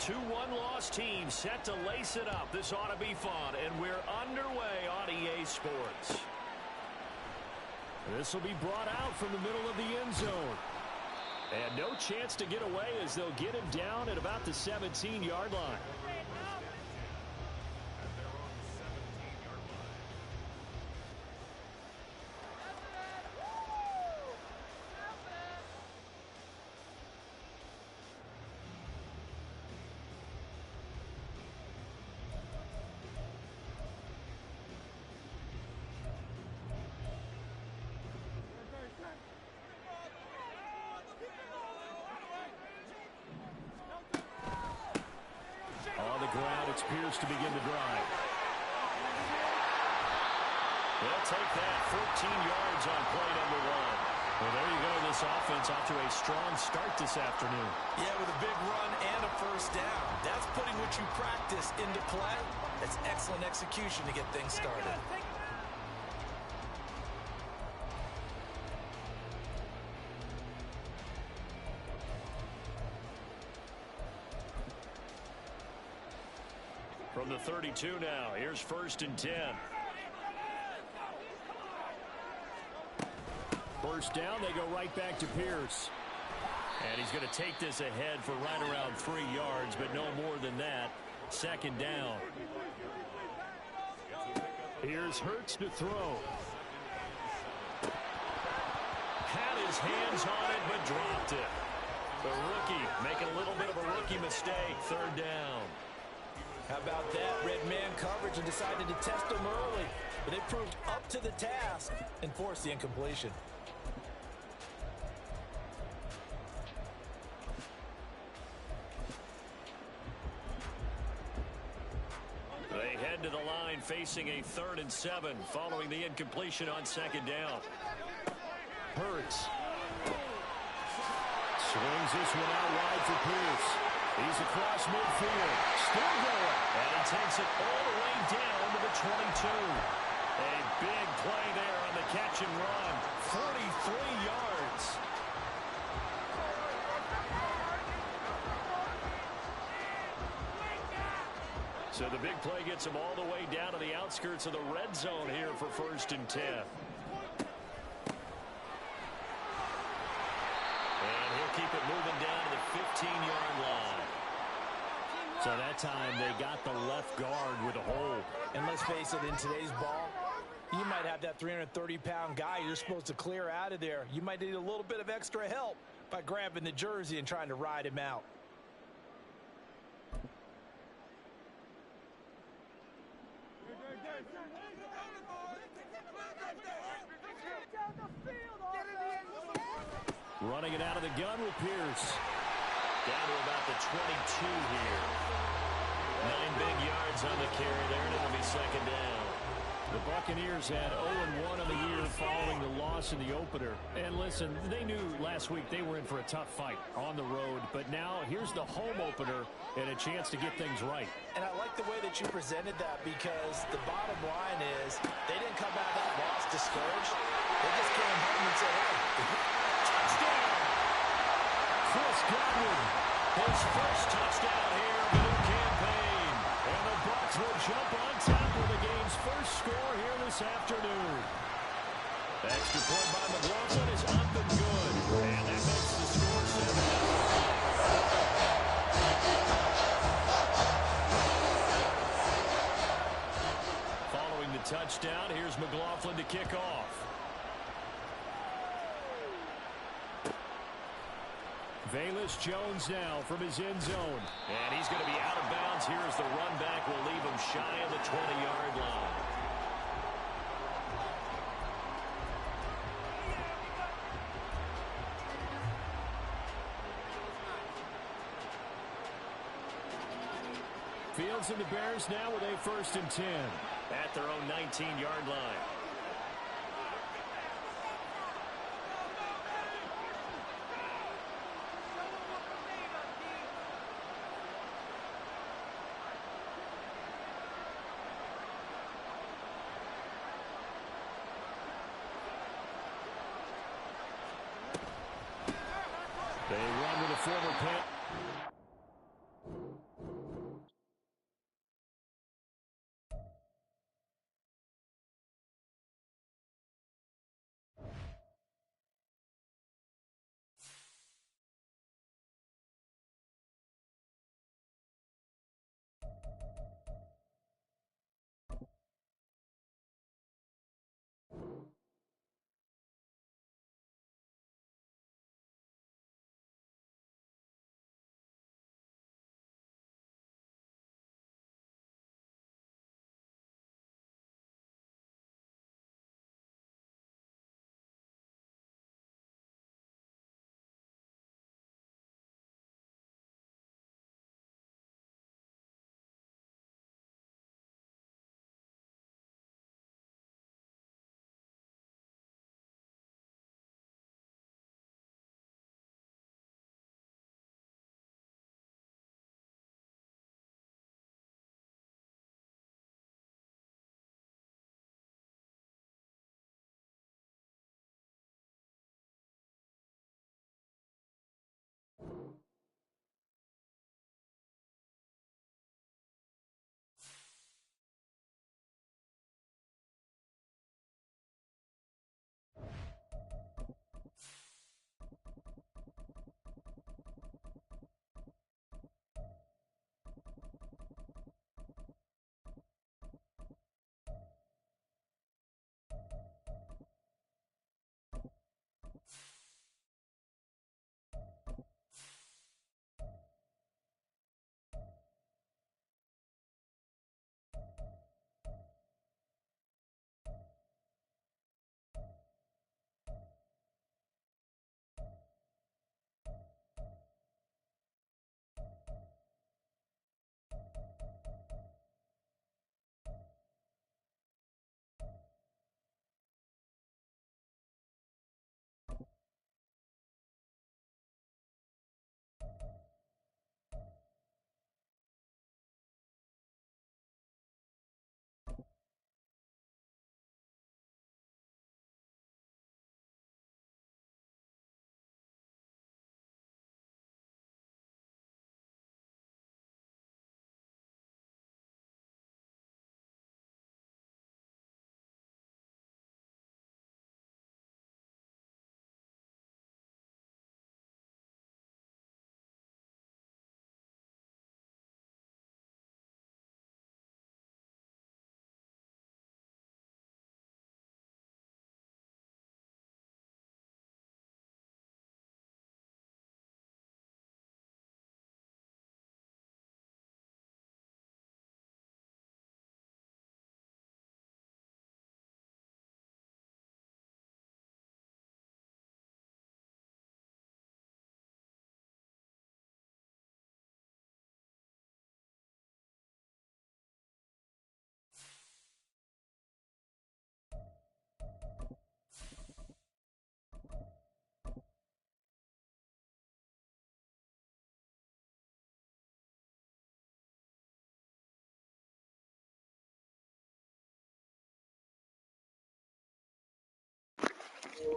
2-1 loss team set to lace it up. This ought to be fun, and we're underway on EA Sports. This will be brought out from the middle of the end zone. And no chance to get away as they'll get him down at about the 17-yard line. On the ground, it's Pierce to begin the drive. They'll take that 14 yards on play number 1. Well, there you go. This offense off to a strong start this afternoon. Yeah, with a big run and a first down. That's putting what you practice into play. That's excellent execution to get things started. From the 32 now, here's 1st and 10. First down, they go right back to Pierce. And he's going to take this ahead for right around 3 yards, but no more than that. 2nd down. Here's Hurts to throw. Had his hands on it, but dropped it. The rookie making a little bit of a rookie mistake. 3rd down. How about that? Red man coverage and decided to test them early. But they proved up to the task and forced the incompletion. They head to the line facing a 3rd and 7 following the incompletion on 2nd down. Hurts. Swings this one out wide for Pierce. He's across midfield. Still going. And he takes it all the way down to the 22. A big play there on the catch and run. 43 yards. So the big play gets him all the way down to the outskirts of the red zone here for 1st and 10. And he'll keep it moving down to the 15-yard line. So that time they got the left guard with a hold. And let's face it, in today's ball, you might have that 330-pound guy you're supposed to clear out of there. You might need a little bit of extra help by grabbing the jersey and trying to ride him out. Running it out of the gun with Pierce. Down to about the 22 here. 9 big yards on the carry there, and it'll be 2nd down. The Buccaneers had 0-1 on the year following the loss in the opener. And listen, they knew last week they were in for a tough fight on the road. But now here's the home opener and a chance to get things right. And I like the way that you presented that, because the bottom line is they didn't come out of that loss discouraged. They just came home and said, hey, touchdown! Chris Godwin, his first touchdown here of the new campaign. And the Bucs will jump on top of the game's first score here this afternoon. Extra point by McLaughlin is up and good. And that makes the score 7-0. Following the touchdown, here's McLaughlin to kick off. Velus Jones now from his end zone. And he's going to be out of bounds here as the run back will leave him shy of the 20-yard line. Fields and the Bears now with a 1st and 10 at their own 19-yard line. They run with a former Penn.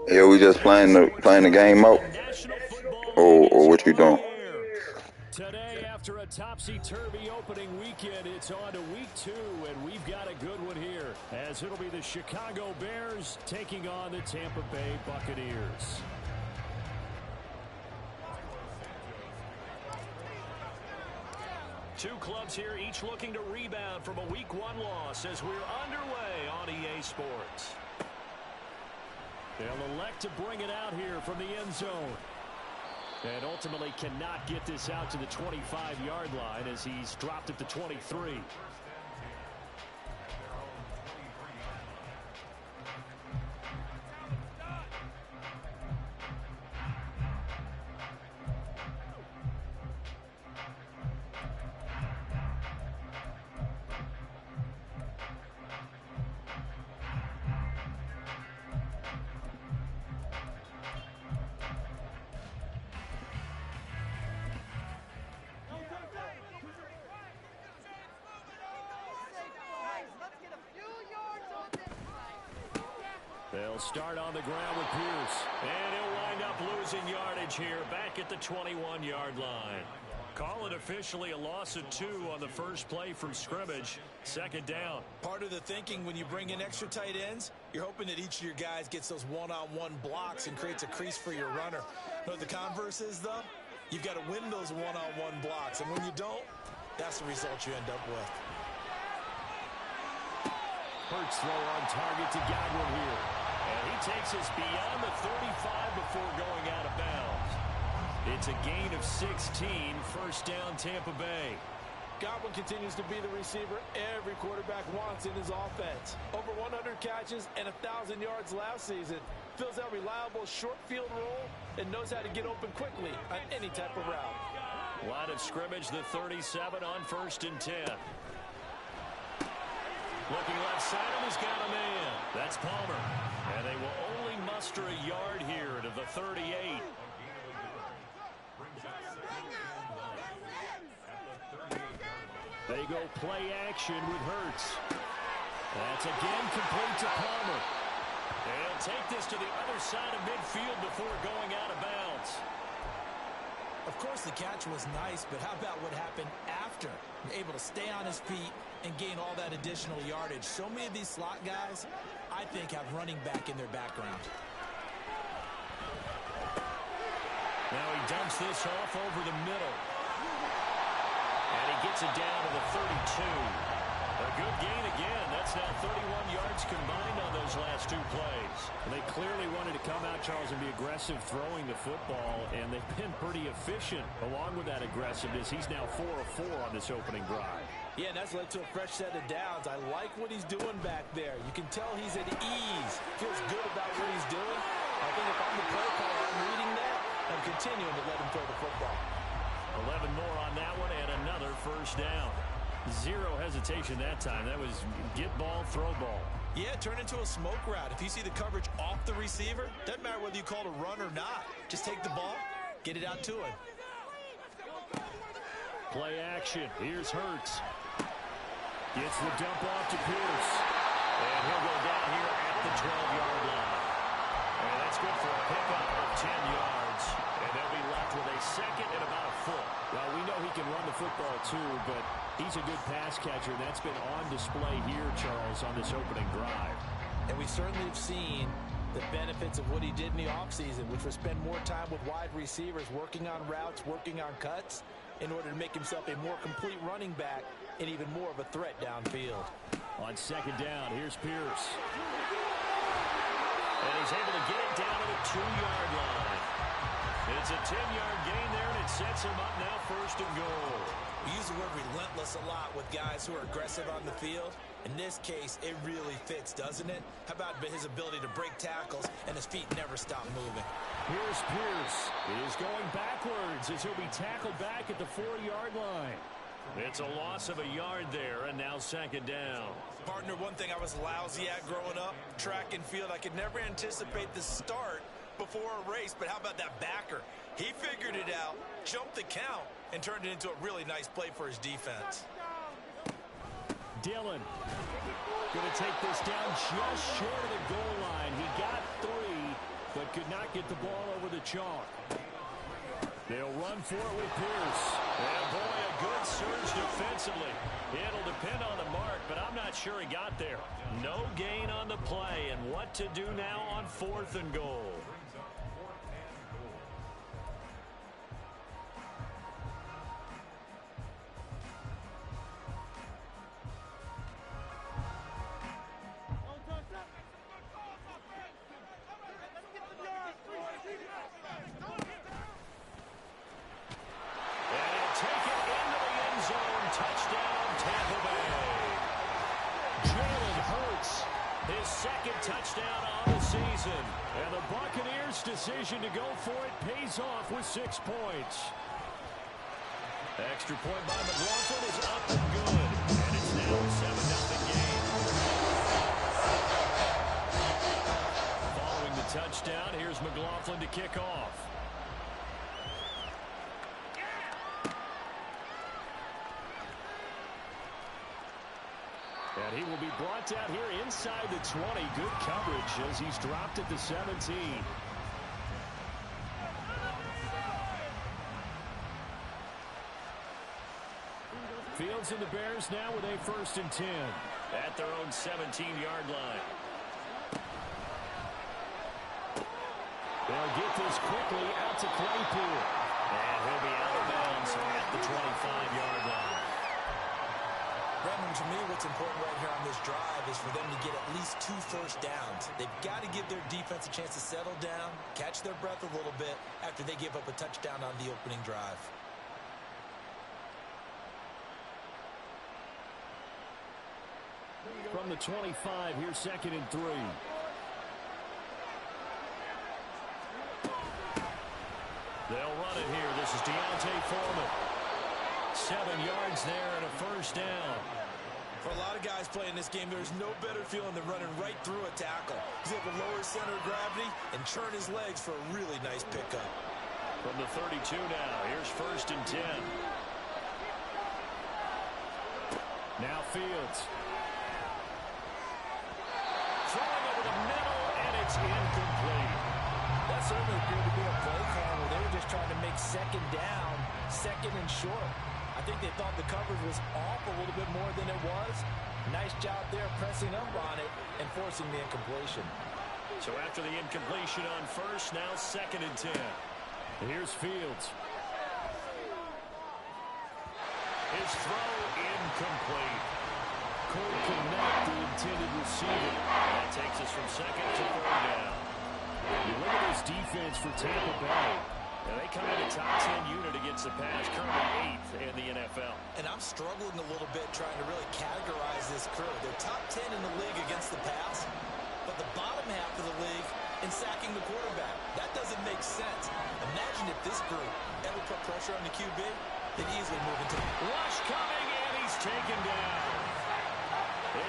Yeah, we just playing the game out, National Football League or is what you on doing? the air. Today, after a topsy-turvy opening weekend, it's on to week 2, and we've got a good one here, as it'll be the Chicago Bears taking on the Tampa Bay Buccaneers. Two clubs here, each looking to rebound from a Week 1 loss as we're underway on EA Sports. They'll elect to bring it out here from the end zone. And ultimately cannot get this out to the 25-yard line as he's dropped at the 23. They'll start on the ground with Pierce. And he'll wind up losing yardage here back at the 21-yard line. Call it officially a loss of 2 on the first play from scrimmage. Second down. Part of the thinking when you bring in extra tight ends, you're hoping that each of your guys gets those one-on-one blocks and creates a crease for your runner. You know what the converse is, though? You've got to win those one-on-one blocks. And when you don't, that's the result you end up with. Hurts throw on target to Godwin here. And he takes us beyond the 35 before going out of bounds. It's a gain of 16, first down Tampa Bay. Godwin continues to be the receiver every quarterback wants in his offense. Over 100 catches and 1,000 yards last season. Fills that reliable short field role and knows how to get open quickly on any type of route. Line of scrimmage, the 37 on 1st and 10. Looking left side, and he's got a man. That's Palmer. And they will only muster a yard here to the 38. They go play action with Hurts. That's again complete to Palmer. And he'll take this to the other side of midfield before going out of bounds. Of course, the catch was nice, but how about what happened after? Able to stay on his feet and gain all that additional yardage. So many of these slot guys, I think, have running back in their background. Now he dumps this off over the middle. And he gets it down to the 32. A good gain again. That's now 31 yards combined on those last 2 plays. They clearly wanted to come out, Charles, and be aggressive throwing the football, and they've been pretty efficient along with that aggressiveness. He's now 4 of 4 on this opening drive. Yeah, and that's led to a fresh set of downs. I like what he's doing back there. You can tell he's at ease. Feels good about what he's doing. I think if I'm the play caller, I'm reading that and continuing to let him throw the football. 11 more on that one and another first down. Zero hesitation that time. That was get ball, throw ball. Yeah, turn into a smoke route. If you see the coverage off the receiver, doesn't matter whether you call it a run or not. Just take the ball, get it out to him. Play action. Here's Hurts. Gets the dump off to Pierce. And he'll go down here at the 12-yard line. And that's good for a pickup of 10 yards. And they'll be left with a second and about a foot. Well, we know he can run the football too, but he's a good pass catcher. That's been on display here, Charles, on this opening drive. And we certainly have seen the benefits of what he did in the offseason, which was spend more time with wide receivers, working on routes, working on cuts, in order to make himself a more complete running back and even more of a threat downfield. On second down, here's Pierce. And he's able to get it down to the 2-yard line. It's a 10-yard gain there, and it sets him up now first and goal. We use the word relentless a lot with guys who are aggressive on the field. In this case, it really fits, doesn't it? How about his ability to break tackles and his feet never stop moving? Here's Pierce. He is going backwards as he'll be tackled back at the 4-yard line. It's a loss of a yard there, and now second down. Partner, one thing I was lousy at growing up, track and field, I could never anticipate the start before a race, but how about that backer? He figured it out, jumped the count, and turned it into a really nice play for his defense. Dillon going to take this down just short of the goal line. He got 3, chalk. They'll run for it with Pierce. And boy, a good surge defensively. It'll depend on the mark, but I'm not sure he got there. No gain on the play, and what to do now on 4th and goal. Touchdown on the season. And the Buccaneers' decision to go for it pays off with 6 points. Extra point by McLaughlin is up and good. And it's now a 7-0 game. Following the touchdown, here's McLaughlin to kick off. And he will be brought down here inside the 20. Good coverage as he's dropped at the 17. Fields and the Bears now with a 1st and 10. At their own 17-yard line. They'll get this quickly out to Claypool. And he'll be out of bounds at the 25-yard line. Redmond, to me, what's important right here on this drive is for them to get at least 2 first downs. They've got to give their defense a chance to settle down, catch their breath a little bit after they give up a touchdown on the opening drive. From the 25, here's 2nd and 3. They'll run it here. This is Deontay Foreman. 7 yards there and a 1st down. For a lot of guys playing this game, there's no better feeling than running right through a tackle. He's able to lower his center of gravity and churn his legs for a really nice pickup. From the 32 now, here's 1st and 10. Now Fields. Throwing over the middle, and it's incomplete. That certainly appeared to be a play call where they were just trying to make 2nd down, 2nd and short. I think they thought the coverage was off a little bit more than it was. Nice job there pressing up on it and forcing the incompletion. So after the incompletion on 1st, now 2nd and 10. Here's Fields. His throw incomplete. Couldn't connect the intended receiver. That takes us from 2nd to 3rd down. You look at this defense for Tampa Bay. Now they come in a top 10 unit against the pass, currently 8th in the NFL. And I'm struggling a little bit trying to really categorize this crew. They're top 10 in the league against the pass, but the bottom half of the league in sacking the quarterback. That doesn't make sense. Imagine if this group ever put pressure on the QB, they'd easily move into rush coming, and he's taken down.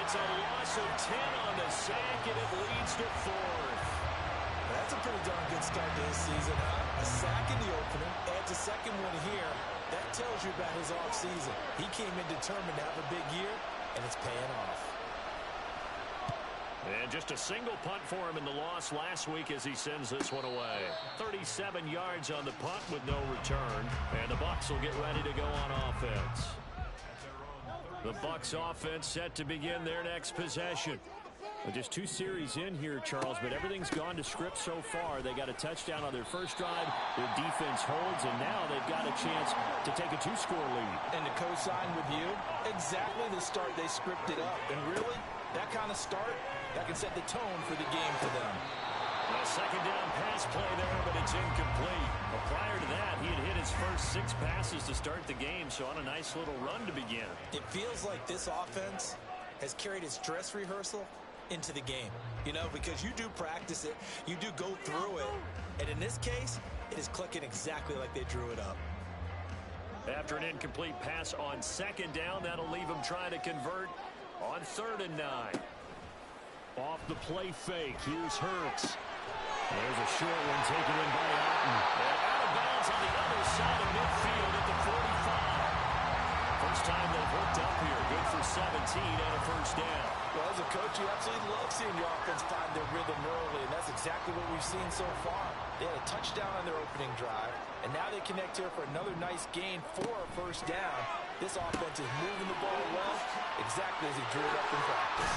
It's a loss of 10 on the sack, and it leads to 4th. That's a pretty darn good start to his season, huh? A sack in the opener, adds a 2nd one here. That tells you about his offseason. He came in determined to have a big year, and it's paying off. And just a single punt for him in the loss last week as he sends this one away. 37 yards on the punt with no return, and the Bucs will get ready to go on offense. The Bucs offense set to begin their next possession. Just 2 series in here, Charles, but everything's gone to script so far. They got a touchdown on their first drive. Their defense holds, and now they've got a chance to take a 2-score lead. And to co-sign with you, exactly the start they scripted up. And really, that kind of start, that can set the tone for the game for them. A 2nd down pass play there, but it's incomplete. But prior to that, he had hit his first 6 passes to start the game, so on a nice little run to begin. It feels like this offense has carried its dress rehearsal into the game, you know, because you do practice it, you do go through it, and in this case, it is clicking exactly like they drew it up. After an incomplete pass on 2nd down, that'll leave them trying to convert on 3rd and 9. Off the play fake, here's Hurts. There's a short one taken in by Alton. And out of bounds on the other side of midfield at the 45. First time they've hooked up here. Good for 17 and a 1st down. Well, as a coach, you absolutely love seeing your offense find their rhythm early, and that's exactly what we've seen so far. They had a touchdown on their opening drive, and now they connect here for another nice gain for a first down. This offense is moving the ball well, exactly as he drew it up in practice.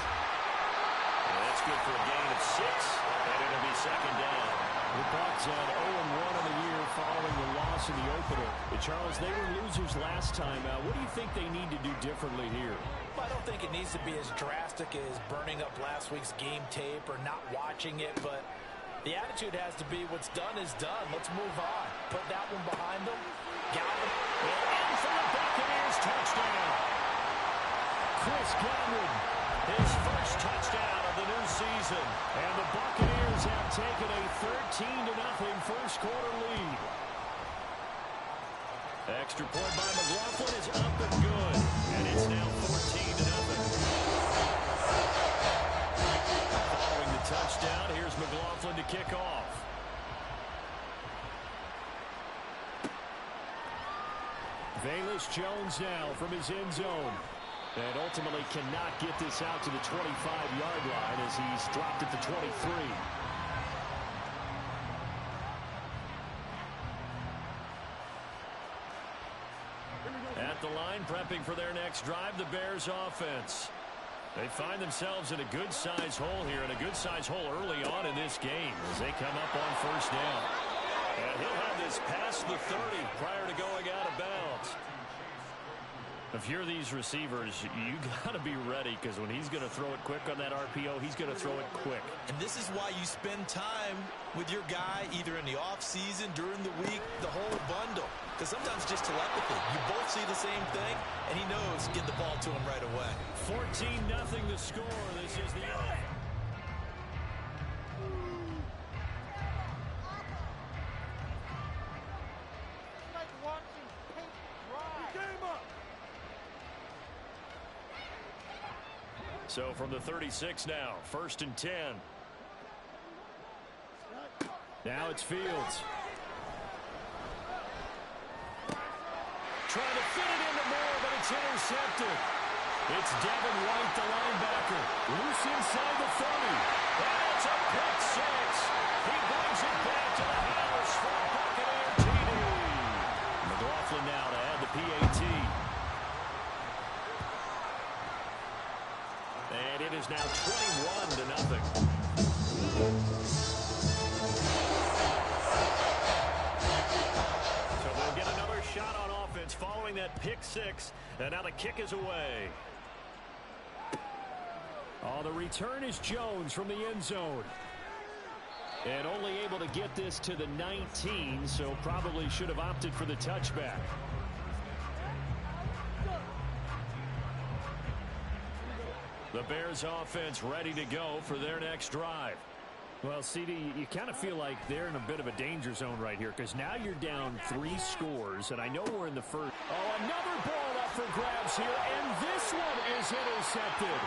And that's good for a gain of 6, and it'll be second down. The Bucs had 0-1 on the year following the loss in the opener. But Charles, they were losers last time. What do you think they need to do differently here? Well, I don't think it needs to be as drastic as burning up last week's game tape or not watching it, but the attitude has to be what's done is done. Let's move on. Put that one behind them. Galvin in for the Buccaneers touchdown. Chris Godwin, his first touchdown of the new season. And the Buccaneers have taken a 13-0 first quarter lead. Extra point by McLaughlin is up and good. And it's now 14-0. Following the touchdown, here's McLaughlin to kick off. Velus Jones now from his end zone. And ultimately cannot get this out to the 25-yard line as he's dropped at the 23. At the line, prepping for their next drive, the Bears offense. They find themselves in a good-sized hole here, and a good-sized hole early on in this game as they come up on first down. And he'll have this past the 30 prior to going out of bounds. If you're these receivers, you got to be ready, because when he's going to throw it quick on that RPO, he's going to throw it quick. And this is why you spend time with your guy either in the offseason, during the week, the whole bundle. Because sometimes just telepathy. You both see the same thing, and he knows get the ball to him right away. 14-0 the score. This is the end. So from the 36 now, 1st and 10. Now it's Fields. Trying to fit it into Moore, but it's intercepted. It's Devin White, the linebacker. Loose inside the 30. And it's a pick 6. He brings it back to the house for a Buccaneer TD. McLaughlin now to add the PAT. And it is now 21-0. So they'll get another shot on offense following that pick 6. And now the kick is away. Oh, the return is Jones from the end zone. And only able to get this to the 19, so probably should have opted for the touchback. The Bears offense ready to go for their next drive. Well, CD, you kind of feel like they're in a bit of a danger zone right here, because now you're down 3 scores, and I know we're in the first. Oh, another ball up for grabs here, and this one is intercepted.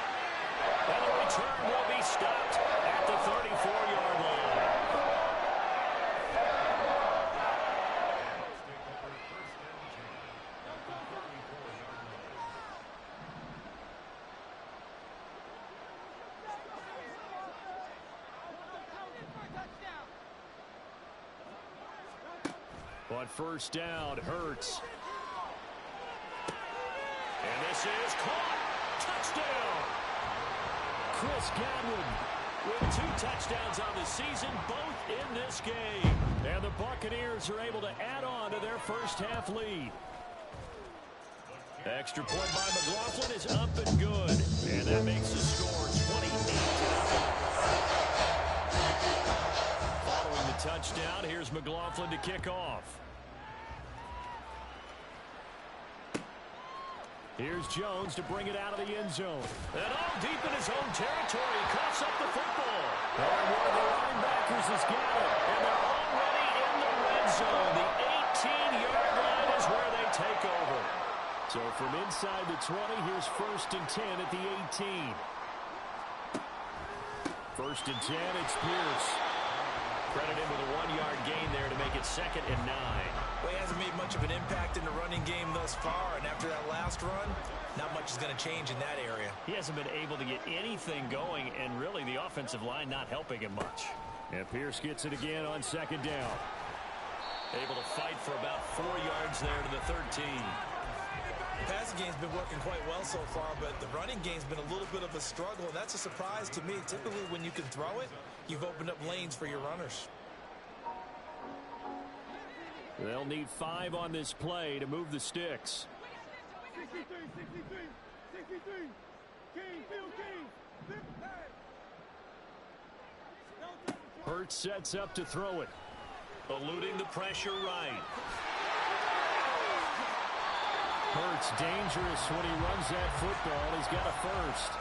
And the return will be stopped at the 34-yard line. But first down, Hurts. And this is caught. Touchdown. Chris Godwin with 2 touchdowns on the season, both in this game. And the Buccaneers are able to add on to their first half lead. Extra point by McLaughlin is up and good. And that makes the score 28-0. Following the touchdown, here's McLaughlin to kick off. Here's Jones to bring it out of the end zone. And all deep in his own territory, he coughs up the football. And one of the linebackers has got it. And they're already in the red zone. The 18-yard line is where they take over. So from inside the 20, here's 1st and 10 at the 18. 1st and 10, it's Pierce. Credit him with a 1-yard gain there to make it 2nd and 9. Well, he hasn't made much of an impact in the running game thus far, and after that last run, not much is going to change in that area. He hasn't been able to get anything going, and really the offensive line not helping him much. And Pierce gets it again on second down. Able to fight for about 4 yards there to the 13. The passing game's been working quite well so far, but the running game's been a little bit of a struggle, and that's a surprise to me. Typically, when you can throw it, you've opened up lanes for your runners. They'll need 5 on this play to move the sticks. 63. King, field King. Hurts sets up to throw it. Eluding the pressure right. Hurts dangerous when he runs that football. He's got a first.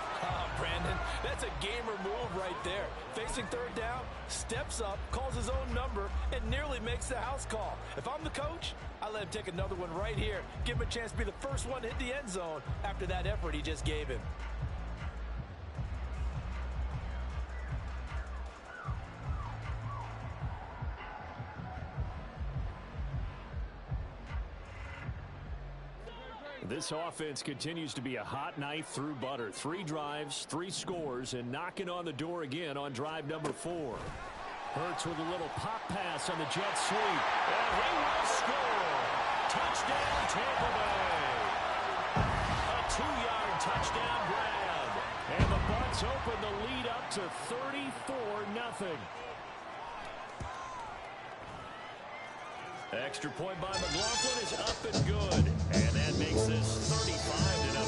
Brandon, that's a gamer move right there. Facing third down, steps up, calls his own number, and nearly makes the house call. If I'm the coach, I let him take another one right here. Give him a chance to be the first one to hit the end zone after that effort he just gave him. This offense continues to be a hot knife through butter. 3 drives, 3 scores, and knocking on the door again on drive number 4. Hurts with a little pop pass on the jet sweep. And he will score. Touchdown, Tampa Bay. A 2-yard touchdown grab. And the Bucs open the lead up to 34-0. Extra point by McLaughlin is up and good. And that makes this 35-0.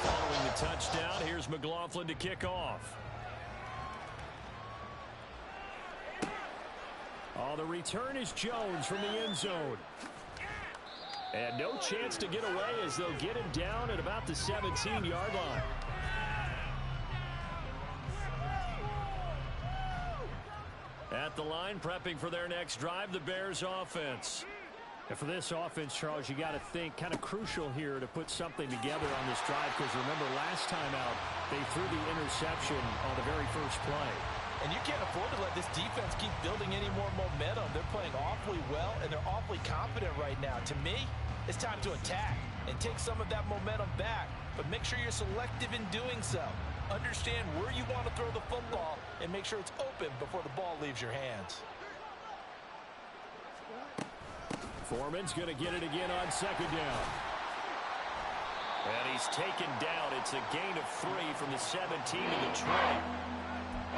Following the touchdown, here's McLaughlin to kick off. Oh, the return is Jones from the end zone. And no chance to get away as they'll get him down at about the 17-yard line. At the line, prepping for their next drive, the Bears offense. And for this offense, Charles, you got to think kind of crucial here to put something together on this drive, because remember last time out, they threw the interception on the very first play. And you can't afford to let this defense keep building any more momentum. They're playing awfully well, and they're awfully confident right now. To me, it's time to attack and take some of that momentum back, but make sure you're selective in doing so. Understand where you want to throw the football and make sure it's open before the ball leaves your hands. Foreman's going to get it again on second down. And he's taken down. It's a gain of 3 from the 17 to the 20.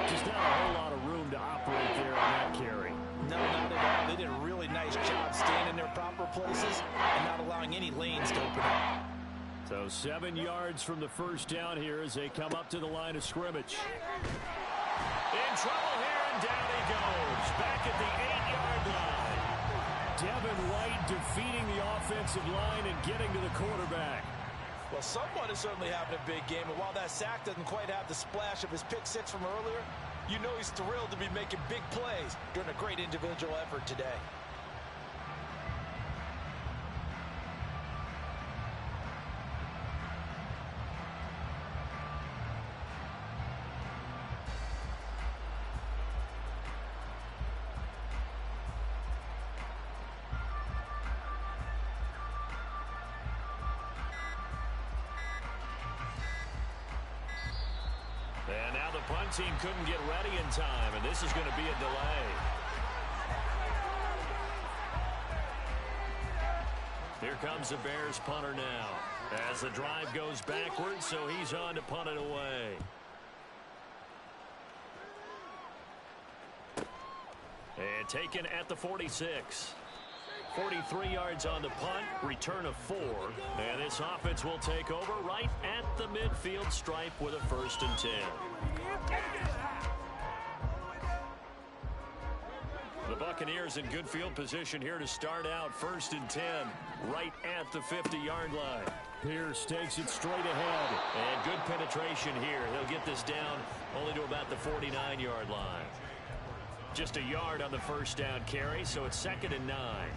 Just not a whole lot of room to operate there on that carry. No, not at all. They did a really nice job staying in their proper places and not allowing any lanes to open up. So 7 yards from the first down here as they come up to the line of scrimmage. In trouble here, and down he goes. Back at the 8-yard line. Devin White defeating the offensive line and getting to the quarterback. Well, someone is certainly having a big game, and while that sack doesn't quite have the splash of his pick 6 from earlier, you know he's thrilled to be making big plays during a great individual effort today. And now the punt team couldn't get ready in time, and this is going to be a delay. Here comes the Bears punter now. As the drive goes backwards, so he's on to punt it away. And taken at the 46. 43 yards on the punt, return of 4. And this offense will take over right at the midfield stripe with a 1st and 10. The Buccaneers in good field position here to start out. 1st and 10 right at the 50-yard line. Pierce takes it straight ahead. And good penetration here. He'll get this down only to about the 49-yard line. Just a yard on the first down carry, so it's 2nd and 9.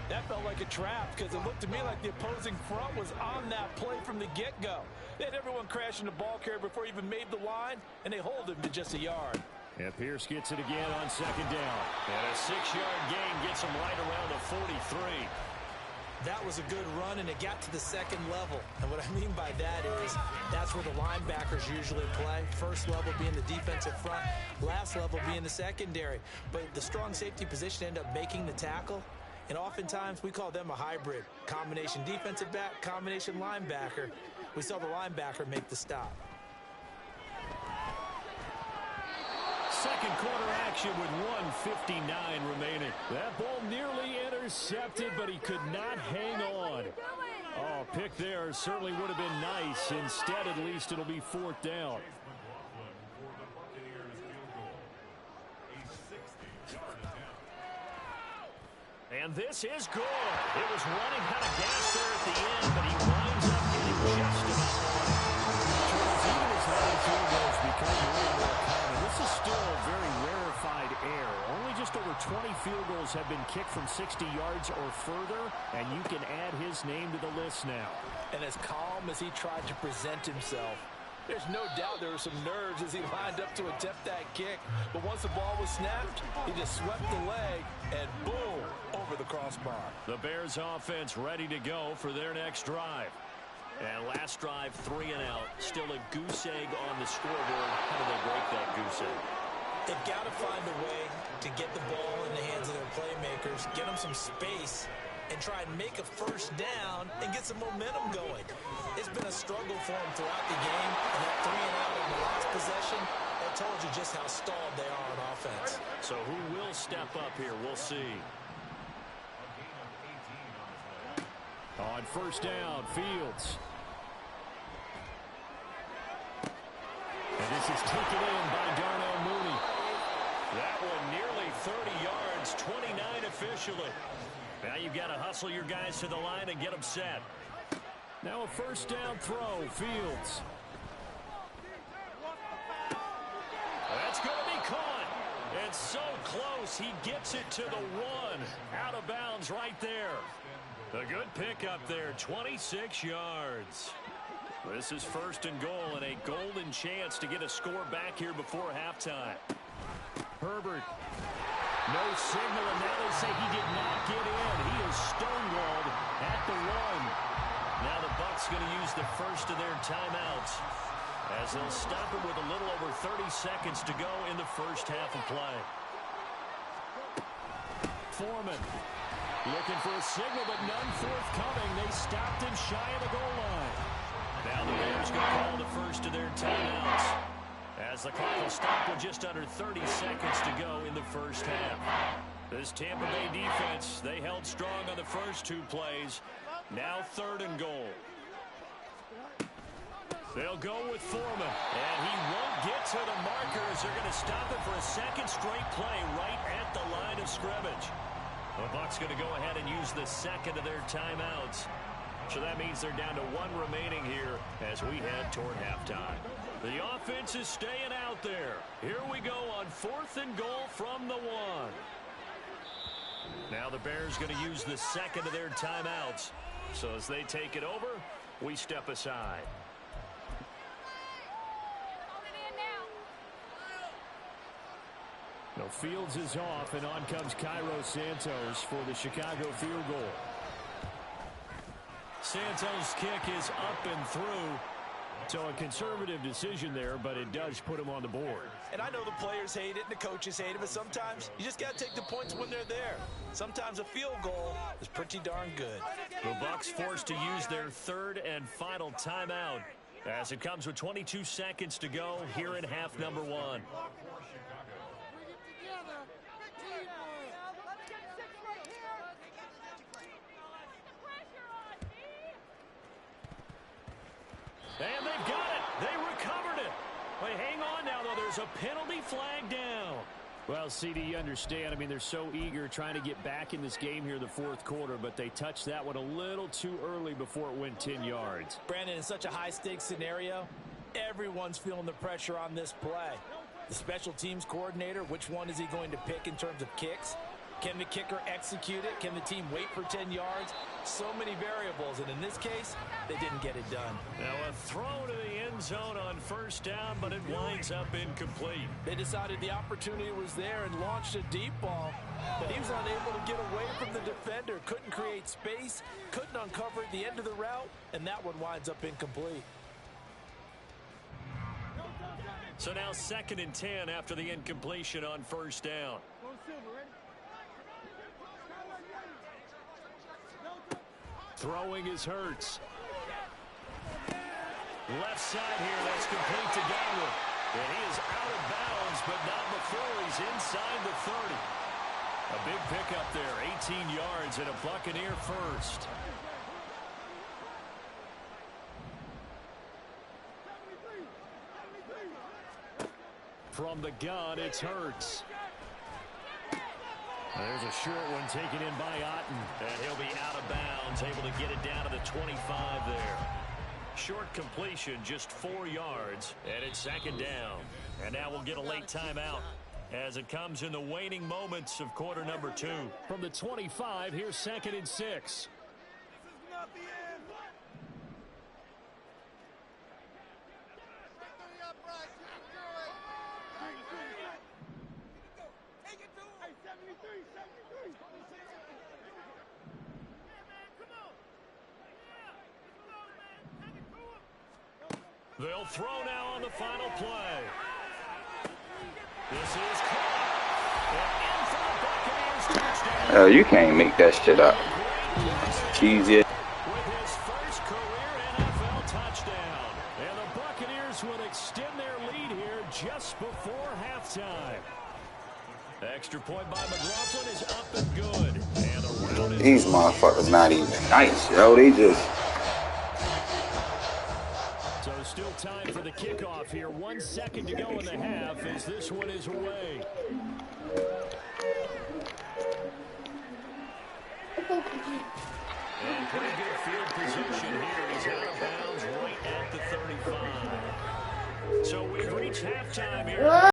That felt like a trap because it looked to me like the opposing front was on that play from the get-go. They had everyone crashing the ball carrier before he even made the line, and they hold him to just a yard. And Pierce gets it again on 2nd down. And a 6-yard gain gets him right around the 43. That was a good run, and it got to the second level. And what I mean by that is that's where the linebackers usually play. First level being the defensive front, last level being the secondary. But the strong safety position ended up making the tackle, and oftentimes we call them a hybrid. Combination defensive back, combination linebacker. We saw the linebacker make the stop. Second quarter action with 1:59 remaining. That ball nearly intercepted, but he could not hang on. Oh, pick there certainly would have been nice. Instead, at least, it'll be fourth down. And this is good. It was running out of gas there at the end, but he winds up getting just about one. Even as high field goals become more and more common, this is still a very rarefied air. Only just over 20 field goals have been kicked from 60 yards or further, and you can add his name to the list now. And as calm as he tried to present himself, there's no doubt there were some nerves as he lined up to attempt that kick. But once the ball was snapped, he just swept the leg, and boom, over the crossbar. The Bears offense ready to go for their next drive. And last drive, 3 and out. Still a goose egg on the scoreboard. How do they break that goose egg? They've got to find a way to get the ball in the hands of their playmakers, get them some space, and try and make a first down and get some momentum going. It's been a struggle for them throughout the game, and that 3 and out in the last possession, that told you just how stalled they are on offense. So who will step up here? We'll see. On first down, Fields. And this is taken in by Darnell Mooney. That one nearly 30 yards, 29 officially. Now you've got to hustle your guys to the line and get them set. Now a first down throw, Fields. That's going to be caught. And so close, he gets it to the 1. Out of bounds right there. A good pickup there, 26 yards. This is first and goal, and a golden chance to get a score back here before halftime. Herbert. No signal, and now they say he did not get in. He is stonewalled at the 1. Now the Bucs going to use the first of their timeouts as they'll stop it with a little over 30 seconds to go in the first half of play. Foreman looking for a signal, but none forthcoming. They stopped him shy of the goal line. Now the Bears going to call the first of their timeouts as the clock will stop with just under 30 seconds to go in the first half. This Tampa Bay defense, they held strong on the first 2 plays. Now third and goal. They'll go with Foreman, and he won't get to the markers. They're going to stop it for a second straight play right at the line of scrimmage. The Bucs going to go ahead and use the second of their timeouts. So that means they're down to 1 remaining here as we head toward halftime. The offense is staying out there. Here we go on fourth and goal from the 1. Now the Bears going to use the second of their timeouts. So as they take it over, we step aside. No, Fields is off, and on comes Cairo Santos for the Chicago field goal. Santos' kick is up and through. So a conservative decision there, but it does put him on the board. And I know the players hate it and the coaches hate it, but sometimes you just got to take the points when they're there. Sometimes a field goal is pretty darn good. The Bucs forced to use their third and final timeout as it comes with 22 seconds to go here in half number 1. And they've got it. They recovered it. Wait, hang on now, though. There's a penalty flag down. Well, CD, you understand. I mean, they're so eager trying to get back in this game here in the fourth quarter, but they touched that one a little too early before it went 10 yards. Brandon, in such a high-stakes scenario, everyone's feeling the pressure on this play. The special teams coordinator, which one is he going to pick in terms of kicks? Can the kicker execute it? Can the team wait for 10 yards? So many variables, and in this case, they didn't get it done. Now a throw to the end zone on first down, but it winds up incomplete. They decided the opportunity was there and launched a deep ball, but he was unable to get away from the defender. Couldn't create space, couldn't uncover the end of the route, and that one winds up incomplete. So now 2nd and 10 after the incompletion on first down. Throwing is Hurts. Left side here, that's complete to Godwin. And he is out of bounds, but not before he's inside the 30. A big pickup there, 18 yards and a Buccaneer first. From the gun, it's Hurts. There's a short one taken in by Otten. And he'll be out of bounds, able to get it down to the 25 there. Short completion, just 4 yards, and it's 2nd down. And now we'll get a late timeout as it comes in the waning moments of quarter number 2. From the 25, here's 2nd and 6. This is not the end. Take it to him. Hey, 73, 73. They'll throw now on the final play. This is caught. And in for the Buccaneers touchdown. You can't make that shit up. Easy. With his first career NFL touchdown. And the Buccaneers will extend their lead here just before halftime. Extra point by McLaughlin is up and good. And the round is These motherfuckers not even nice, yo. They just... So still time for the kickoff here. 1 second to go in the half as this one is away.